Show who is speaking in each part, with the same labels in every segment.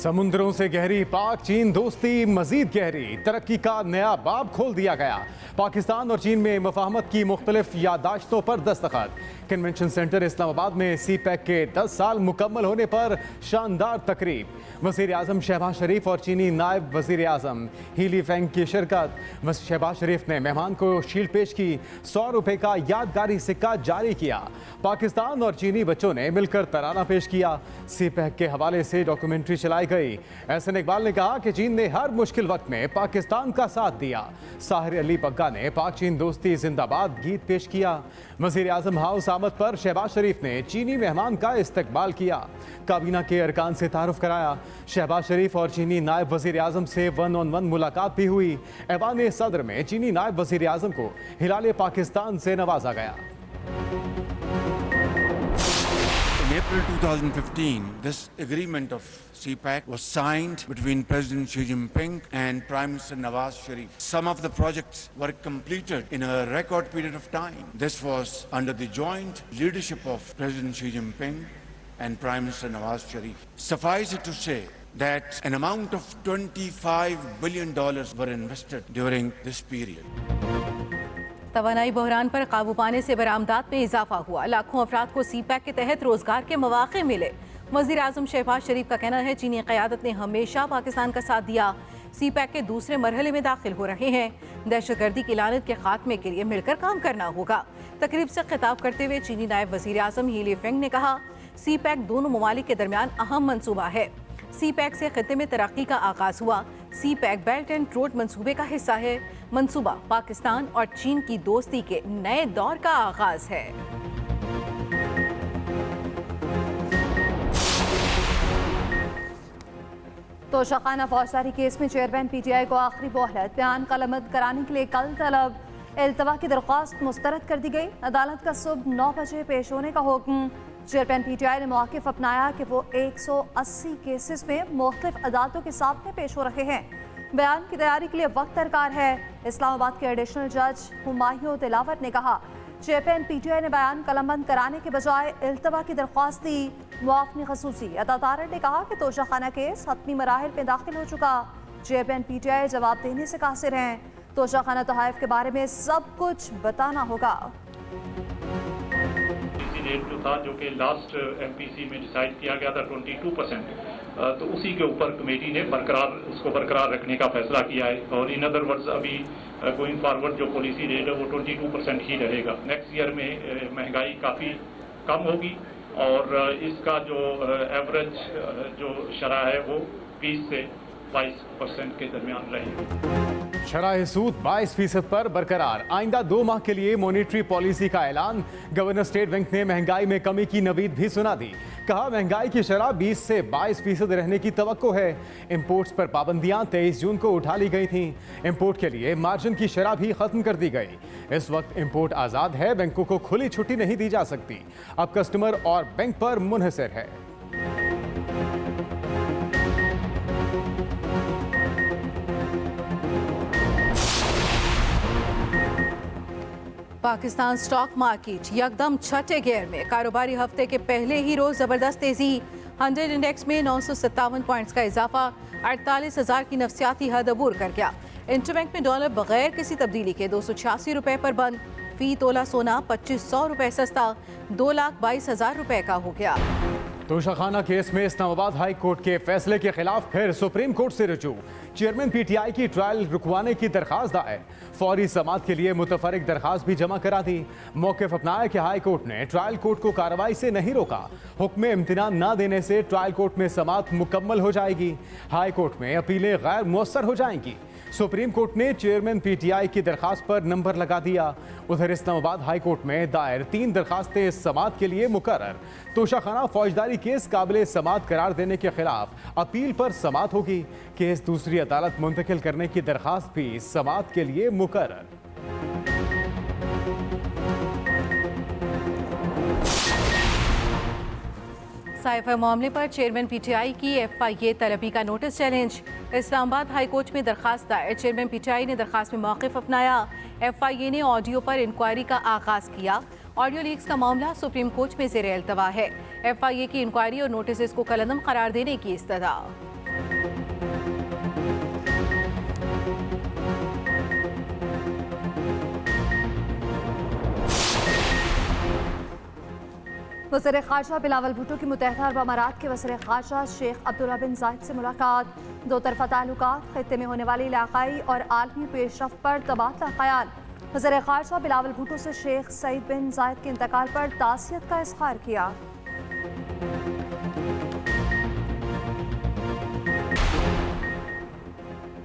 Speaker 1: समुद्रों से गहरी पाक चीन दोस्ती मजीद गहरी, तरक्की का नया बाब खोल दिया गया। पाकिस्तान और चीन में मफाहमत की मुख्तलिफ यादाश्तों पर दस्तखत। कन्वेंशन सेंटर इस्लामाबाद में CPEC के 10 साल मुकम्मल होने पर शानदार तकरीब। वज़ीर आज़म शहबाज शरीफ और चीनी नायब वज़ीर आज़म ही लीफेंग की शिरकत। शहबाज शरीफ ने मेहमान को शील्ड पेश की, 100 रुपये का यादगारी सिक्का जारी किया। पाकिस्तान और चीनी बच्चों ने मिलकर तराना पेश किया। CPEC के हवाले से डॉक्यूमेंट्री चलाई गई। एहसन इकबाल ने कहा कि चीन ने हर मुश्किल वक्त में पाकिस्तान का साथ दिया। साहिर अली बग्गा ने पाक चीन दोस्ती जिंदाबाद गीत पेश किया। वज़ीर आज़म हाउस आमद पर शहबाज शरीफ ने चीनी मेहमान का इस्तकबाल किया। काबीना के अरकान से तारुफ कराया। शहबाज शरीफ और चीनी नायब वज़ीर आज़म से 1-on-1 मुलाकात भी हुई। ऐवान सदर में चीनी नायब वज़ीर आज़म को हिलाल पाकिस्तान से नवाजा गया।
Speaker 2: In April 2015, this agreement of CPEC was signed between President Xi Jinping and Prime Minister Nawaz Sharif. Some of the projects were completed in a record period of time. This was under the joint leadership of President Xi Jinping and Prime Minister Nawaz Sharif. Suffice it to say that an amount of $25 billion were invested during this period.
Speaker 3: तवानाई बहरान पर काबू पाने से बरामदात में इजाफा हुआ। लाखों अफराद को CPEC के तहत रोजगार के मौके मिले। वज़ीर आज़म शहबाज शरीफ का कहना है चीनी क़यादत ने हमेशा पाकिस्तान का साथ दिया। CPEC के दूसरे मरहले में दाखिल हो रहे हैं। दहशतगर्दी की लानत के खात्मे के लिए मिलकर काम करना होगा। तकरीब से खिताब करते हुए चीनी नायब वज़ीर आज़म ही लीफेंग ने कहा CPEC दोनों ममालिक के दरमियान अहम मनसूबा है। CPEC से खिते में तरक्की का आगाज हुआ। CPEC बेल्ट एंड रोड मंसूबे का हिस्सा है। मंसूबा पाकिस्तान और चीन की दोस्ती के नए दौर का आगाज है।
Speaker 4: तोशाखाना फौजदारी केस में चेयरमैन PTI को आखिरी मोहलत। बयान कलमबंद कराने के लिए कल तलब इल्तवा की दरख्वास्त मुस्तरद कर दी गई। अदालत का सुबह 9 बजे पेश होने का हुक्म। चेयरमैन PTI ने मौक़िफ़ अपनाया कि वो 180 केसेस में मुख्तलिफ अदालतों के सामने पेश हो रहे हैं। बयान की तैयारी के लिए वक्त दरकार है। इस्लामाबाद के एडिशनल जज हुमायूं तिलावत ने कहा चेयरमैन PTI ने बयान कलमबंद कराने के बजाय इल्तवा की दरख्वास्त दी। मुआफ़नी खसूसी अदालत ने कहा कि तोशाखाना केस हतमी मराहिल में दाखिल हो चुका। चेयरमैन PTI जवाब देने से कासिर हैं। तोशाखाना तोहाइफ के बारे में सब कुछ बताना होगा।
Speaker 5: रेट जो था जो कि लास्ट MPC में डिसाइड किया गया था 22%, तो उसी के ऊपर कमेटी ने उसको बरकरार रखने का फैसला किया है। और इन अदर वर्ड्स अभी गोइंग फॉरवर्ड जो पॉलिसी रेट है वो 22% ही रहेगा। नेक्स्ट ईयर में महंगाई काफ़ी कम होगी और इसका जो एवरेज जो शरह है वो 20 से 22% के दरमियान रहेगी।
Speaker 1: शरह सूद 22% पर बरकरार। आइंदा 2 माह के लिए मॉनेटरी पॉलिसी का ऐलान। गवर्नर स्टेट बैंक ने महंगाई में कमी की नवीद भी सुना दी। कहा महंगाई की शरह 20 से 22% रहने की तवक्को है। इंपोर्ट्स पर पाबंदियां 23 जून को उठा ली गई थीं। इंपोर्ट के लिए मार्जिन की शरह भी खत्म कर दी गई। इस वक्त इंपोर्ट आज़ाद है। बैंकों को खुली छुट्टी नहीं दी जा सकती। अब कस्टमर और बैंक पर मुनहसर है।
Speaker 3: पाकिस्तान स्टॉक मार्केट यकदम छठे गियर में। कारोबारी हफ्ते के पहले ही रोज जबरदस्त तेजी। 100 इंडेक्स में 957 पॉइंट्स का इजाफा 48,000 की नफसियाती हद अबूर कर गया। इंटरबैंक में डॉलर बगैर किसी तब्दीली के 286 रुपए पर बंद। फी तोला सोना 2500 रुपए सस्ता 2,22,000 रुपए का हो गया।
Speaker 1: तोशाखाना केस में इस्लामाबाद हाई कोर्ट के फैसले के खिलाफ फिर सुप्रीम कोर्ट से रुजू। चेयरमैन PTI की ट्रायल रुकवाने की दरखास्त दायर। फौरी समाअत के लिए मुतफरिक दरखास्त भी जमा करा दी। मौक़िफ़ अपनाया कि हाई कोर्ट ने ट्रायल कोर्ट को कार्रवाई से नहीं रोका। हुक्म इम्तिनान न देने से ट्रायल कोर्ट में समाअत मुकम्मल हो जाएगी। हाई कोर्ट में अपीलें गैर मुअस्सर हो जाएंगी। सुप्रीम कोर्ट ने चेयरमैन PTI की दरखास्त पर नंबर लगा दिया। उधर इस्लामाबाद हाई कोर्ट में दायर 3 दरखास्तें समाअत के लिए मुकर्रर। तोशाखाना फौजदारी केस काबिल समाअत करार देने के खिलाफ अपील पर समाअत होगी। केस दूसरी अदालत मुंतकिल करने की दरखास्त भी समाअत के लिए मुकर्रर।
Speaker 3: साइफर मामले पर चेयरमैन PTI की FIA तलबी का notice challenge. Islamabad high court में दरखास्त दायर। चेयरमैन PTI ने दरखास्त में मौक़िफ़ अपनाया। FIA ने ऑडियो पर इंक्वायरी का आगाज़ किया। ऑडियो लीक्स का मामला सुप्रीम कोर्ट में ज़ेर अल्तवा है। FIA की इंक्वायरी और नोटिस को कलअदम करार देने की इस्तदा।
Speaker 4: वज़ीर ख़ारजा बिलावल भुट्टो की मुत्तहिदा अरब अमारात के वज़ीर ख़ारजा शेख अब्दुल्ला बिन जायद से मुलाकात। दो तरफ़ा ताल्लुकात, ख़ित्ते में होने वाली इलाक़ाई और आलमी पेशरफ़्त पर तबादला ख़याल। वज़ीर ख़ारजा बिलावल भुट्टो से शेख सईद बिन जायद के इंतकाल पर ताज़ियत का इज़हार किया।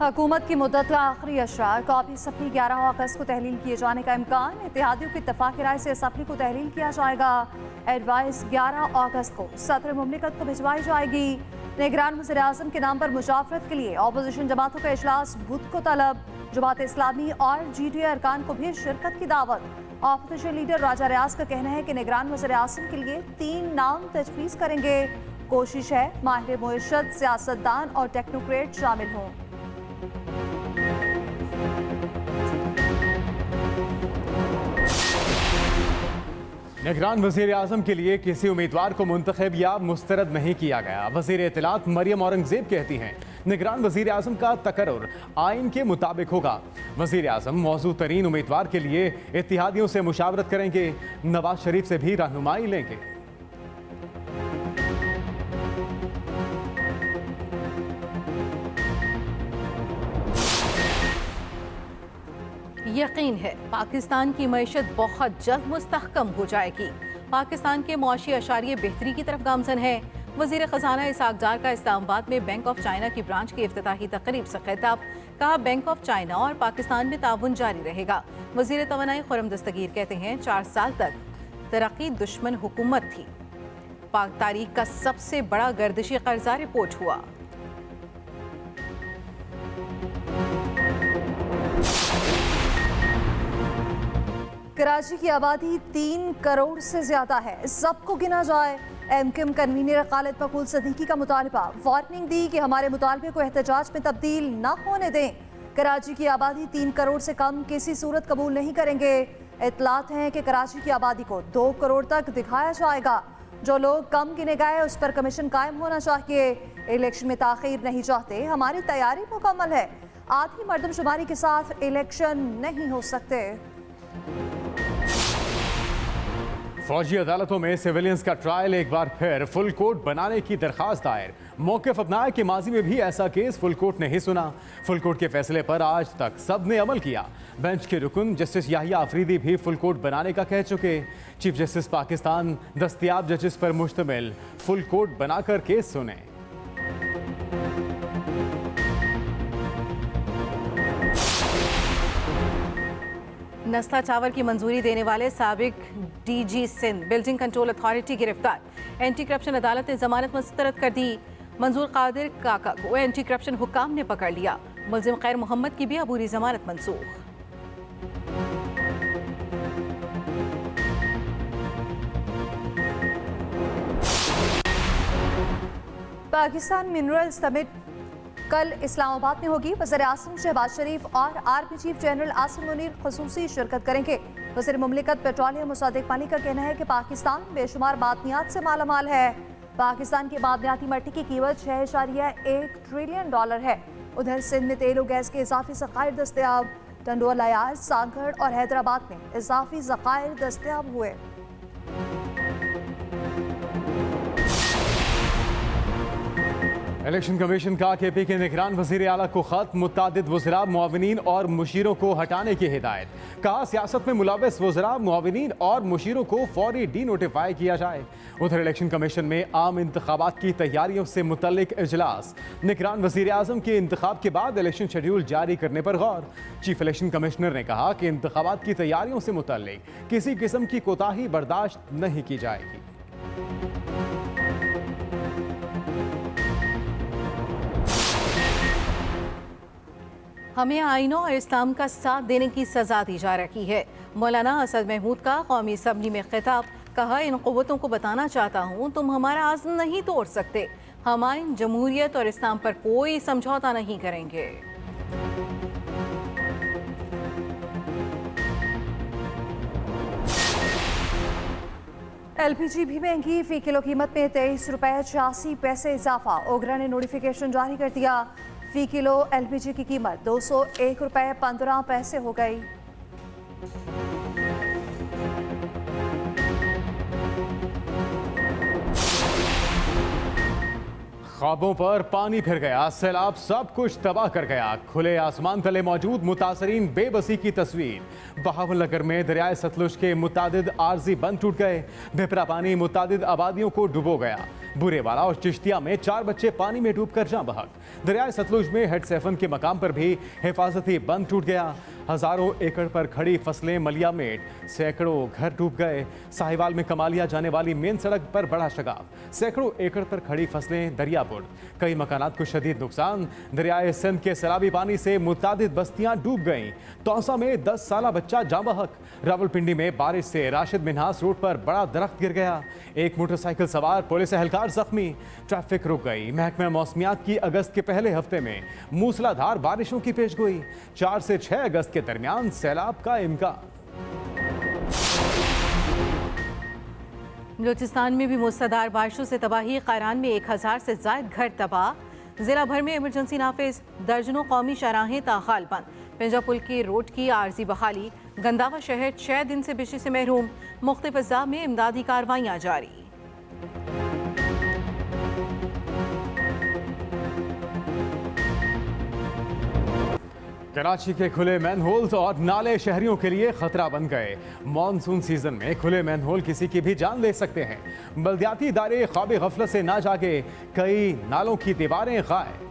Speaker 4: हुकूमत की मुद्दत का आखिरी अशरा कॉपी असम्बली 11 अगस्त को तहलील किए जाने का इम्कान। इत्तेहादियों की इत्तफाक़ राय से असम्बली को तहलील किया जाएगा। एडवाइस 11 अगस्त को सदर मुमलिकत को भिजवाई जाएगी। निगरान वज़ीर आज़म के नाम पर मुशावरत के लिए अपोजिशन जमातों का इजलास बुध को तलब। जमात इस्लामी और GTA अरकान को भी शिरकत की दावत। अपोजिशन लीडर राजा रियाज का कहना है कि निगरान वज़ीर आज़म के लिए 3 नाम तजवीज़ करेंगे। कोशिश है माहिर मुइशत, सियासतदान और टेक्नोक्रेट शामिल हों।
Speaker 1: निगरान वज़ीर आज़म के लिए किसी उम्मीदवार को मुंतखब या मुस्तरद नहीं किया गया। वज़ीर इत्तलात मरियम औरंगज़ेब कहती हैं निगरान वज़ीर आज़म का तकर्रुर आइन के मुताबिक होगा। वज़ीर आज़म मौजूद तरीन उम्मीदवार के लिए इत्तेहादियों से मुशावरत करेंगे, नवाज शरीफ से भी रहनुमाई लेंगे।
Speaker 3: यकीन है पाकिस्तान की मईशत बहुत जल्द मुस्तहकम हो जाएगी। पाकिस्तान के मुआशी अशारिये बेहतरी की तरफ गामजन है। वज़ीर ख़जाना इसाक डार का इस्लामाबाद में बैंक ऑफ चाइना की ब्रांच की इफ्तिताही तकरीब से खिताब। कहा बैंक ऑफ चाइना और पाकिस्तान में ताउन जारी रहेगा। वज़ीर तवानाई खुर्रम दस्तगीर कहते हैं 4 साल तक तरक्की दुश्मन हुकूमत थी। पाक तारीख का सबसे बड़ा गर्दिशी कर्जा रिपोर्ट हुआ।
Speaker 4: कराची की आबादी 3 करोड़ से ज्यादा है। सबको गिना जाए। MKM कन्वीनर खालिद मकबूल सदीकी का मुतालबा। वार्निंग दी कि हमारे मुतालबे को एहतजाज में तब्दील न होने दें। कराची की आबादी 3 करोड़ से कम किसी सूरत कबूल नहीं करेंगे। इतलात हैं कि कराची की आबादी को 2 करोड़ तक दिखाया जाएगा। जो लोग कम गिने गए उस पर कमीशन कायम होना चाहिए। इलेक्शन में ताखीर नहीं चाहते। हमारी तैयारी मुकम्मल है। आधी मर्दमशुमारी के साथ इलेक्शन नहीं हो सकते।
Speaker 1: फौजी अदालतों में सिविलियंस का ट्रायल एक बार फिर फुल कोर्ट बनाने की दरखास्त दायर। मौक़िफ़ अपनाया कि माजी में भी ऐसा केस फुल कोर्ट नहीं सुना। फुल कोर्ट के फैसले पर आज तक सब ने अमल किया। बेंच के रुकन जस्टिस याहिया अफरीदी भी फुल कोर्ट बनाने का कह चुके। चीफ जस्टिस पाकिस्तान दस्तयाब जजेस पर मुश्तमिल फुल कोर्ट बनाकर केस सुने।
Speaker 3: नस्ला चावर की मंजूरी देने वाले साबिक DG Sindh building control authority गिरफ्तार। एंटी करप्शन अदालत ने जमानत मुस्तरद कर दी। मंजूर कादिर काका को एंटी करप्शन हुक्काम ने पकड़ लिया। मुलजिम खैर मोहम्मद की भी अबूरी जमानत मंसूख।
Speaker 4: पाकिस्तान मिनरल समिट कल इस्लामाबाद में होगी। वज़ीर आज़म शहबाज शरीफ और army chief general Asim Munir खुसूसी शिरकत करेंगे। वज़ीर मुमलिकत पेट्रोलियम मुसादिक पानी का कहना है कि पाकिस्तान बेशुमार मादनियात से मालामाल है। पाकिस्तान की मादनियाती मट्टी की कीमत 6.1 ट्रिलियन डॉलर है। उधर सिंध में तेल और गैस के इजाफी ज़खायर दस्तयाब। टंडोला यार्ड, सांगड़ और हैदराबाद में इजाफी ज़खायर दस्तयाब हुए।
Speaker 1: इलेक्शन कमीशन का KP के निगरान वज़ीर आला को खत। मुतादिद वज़रा, मुआविनीन और मुशीरों को हटाने की हिदायत। कहा सियासत में मुलव्वस वज़रा, मुआविनीन और मुशीरों को फौरी डीनोटिफाई किया जाए। उधर इलेक्शन कमीशन में आम इंतखाबात की तैयारियों से मुतल्लिक इजलास। निगरान वज़ीर आज़म के इंतखाब के बाद इलेक्शन शेड्यूल जारी करने पर गौर। चीफ इलेक्शन कमिश्नर ने कहा कि इंतखाबात की तैयारियों से मुतल्लिक किसी किस्म की कोताही बर्दाश्त नहीं की जाएगी।
Speaker 3: हमें आइनों और इस्लाम का साथ देने की सजा दी जा रही है। मौलाना असद महमूद का कौमी असम्बली में खिताब। कहा इन क़ुव्वतों को बताना चाहता हूँ तुम हमारा आज़म नहीं तोड़ सकते। हम आइन, जमहूरियत और इस्लाम पर कोई समझौता नहीं करेंगे।
Speaker 4: LPG भी महंगी। फी किलो कीमत में 23 रुपये 86 पैसे इजाफा। ओगरा ने नोटिफिकेशन जारी कर दिया। फी किलो LPG की कीमत 201 रुपये 15 पैसे हो गई।
Speaker 1: ख्वाबों पर पानी फिर गया, सैलाब सब कुछ तबाह कर गया। खुले आसमान तले मौजूद मुतासरीन बेबसी की तस्वीर। बहावलनगर में दरियाए सतलुज के मुतादिद आर्जी बंद टूट गए। बेपरा पानी मुतादिद आबादियों को डुबो गया। बुरेवाला और चिश्तिया में 4 बच्चे पानी में डूबकर जाँ बहक। दरियाए सतलुज में हेड सेफन के मकाम पर भी हिफाजती बंद टूट गया। हजारों एकड़ पर खड़ी फसलें मलिया मेट, सैकड़ों घर डूब गए। साहिवाल में कमालिया जाने वाली मेन सड़क पर बड़ा शगाफ, सैकड़ों एकड़ पर खड़ी फसलें दरियापुर। कई मकानात को शदीद नुकसान। दरियाए सिंध के सैलाबी पानी से मुतादिद बस्तियां डूब गईं। तौसा में 10 साला बच्चा जाँ बहक। रावलपिंडी में बारिश से राशिद मिन्हास रोड पर बड़ा दरख्त गिर गया। एक मोटरसाइकिल सवार पुलिस एहलकार जख्मी। ट्रैफिक रुक गई। महकमा मौसमियात की अगस्त के पहले हफ्ते में मूसलाधार बारिशों की पेशगोई। 4 से 6 अगस्त के दरमियान सैलाब का इम्कान।
Speaker 3: बलूचिस्तान में भी मूसलाधार बारिशों से तबाही। कैरान में 1000 से ज्यादा घर तबाह। जिला भर में इमरजेंसी नाफिज। दर्जनों कौमी शाहराहें ताहाल बंद। पिंजा पुल की रोड की आर्जी बहाली। गंदावा शहर 6 दिन से बिजली से महरूम। मुख्तलिफ अज़्ज़ा में इमदादी कार्रवाइयाँ जारी।
Speaker 1: कराची के खुले मैनहोल्स और नाले शहरियों के लिए खतरा बन गए। मॉनसून सीजन में खुले मैनहोल किसी की भी जान ले सकते हैं। बल्दियाती इदारे ख्वाब गफलत से ना जागे। कई नालों की दीवारें गायब।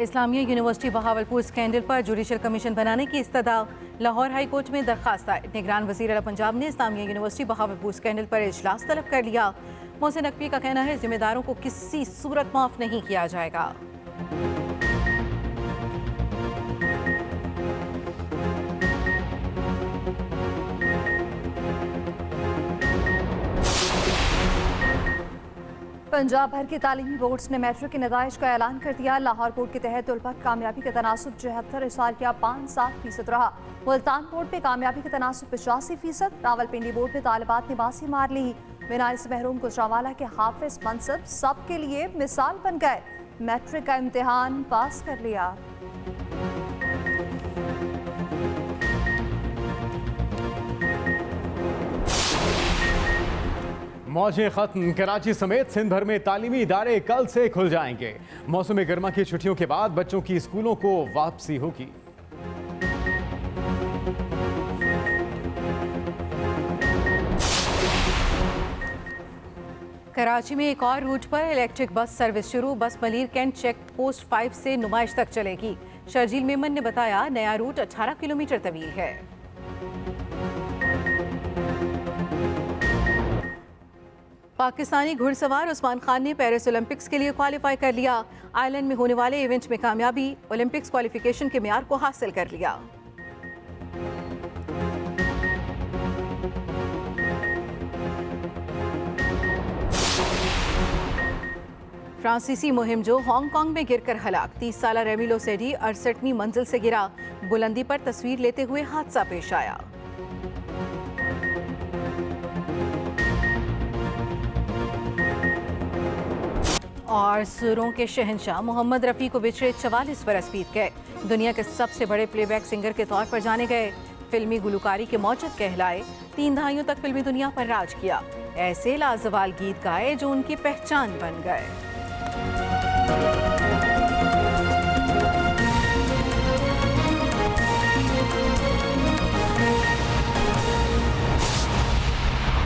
Speaker 3: इस्लामिया यूनिवर्सिटी बहावलपुर स्कैंडल पर जुडिशल कमीशन बनाने की इस्तदा। लाहौर हाई कोर्ट में दरखास्त दायर। निगरान वज़ीर आला पंजाब ने इस्लामिया यूनिवर्सिटी बहावलपुर स्कैंडल पर इजलास तलब कर लिया। मोहसिन नकवी का कहना है जिम्मेदारों को किसी सूरत माफ नहीं किया जाएगा।
Speaker 4: पंजाब भर के तालीमी बोर्ड्स ने मैट्रिक के नताइज का ऐलान कर दिया। लाहौर बोर्ड के तहत तलबा की कामयाबी का तनासुब 74 इशारिया 5-7% रहा। मुल्तान बोर्ड पे कामयाबी का तनासुब 85%। रावलपिंडी बोर्ड में तालिबात ने बासी मार ली। मीनार से महरूम गुजरावाला के हाफिज मनसब सबके लिए मिसाल बन गए। मैट्रिक का इम्तिहान पास कर लिया।
Speaker 1: मौजें खत्म। कराची समेत सिंध भर में तालीमी इदारे कल से खुल जाएंगे। मौसम गर्मा की छुट्टियों के बाद बच्चों की स्कूलों को वापसी होगी।
Speaker 3: कराची में एक और रूट पर इलेक्ट्रिक बस सर्विस शुरू। बस मलीर कैंट चेक पोस्ट 5 से नुमाइश तक चलेगी। शर्जील मेमन ने बताया नया रूट 18 किलोमीटर तवील है। पाकिस्तानी घुड़सवार उस्मान खान ने पेरिस ओलंपिक्स के लिए क्वालिफाई कर लिया। आयरलैंड में होने वाले इवेंट में कामयाबी। ओलंपिक्स क्वालिफिकेशन के मियार को हासिल कर लिया। फ्रांसीसी मुहिम जो हांगकांग में गिरकर हलाक। 30 साला रेमिलो सेडी 68वीं मंजिल से गिरा। बुलंदी पर तस्वीर लेते हुए हादसा पेश आया। और सुरों के शहंशाह मोहम्मद रफ़ी को बिछड़े 44 बरस बीत गए। दुनिया के सबसे बड़े प्लेबैक सिंगर के तौर पर जाने गए। फिल्मी गुलकारी के मौजद कहलाए। 3 दहाइयों तक फिल्मी दुनिया पर राज किया। ऐसे लाजवाल गीत गाए जो उनकी पहचान बन गए।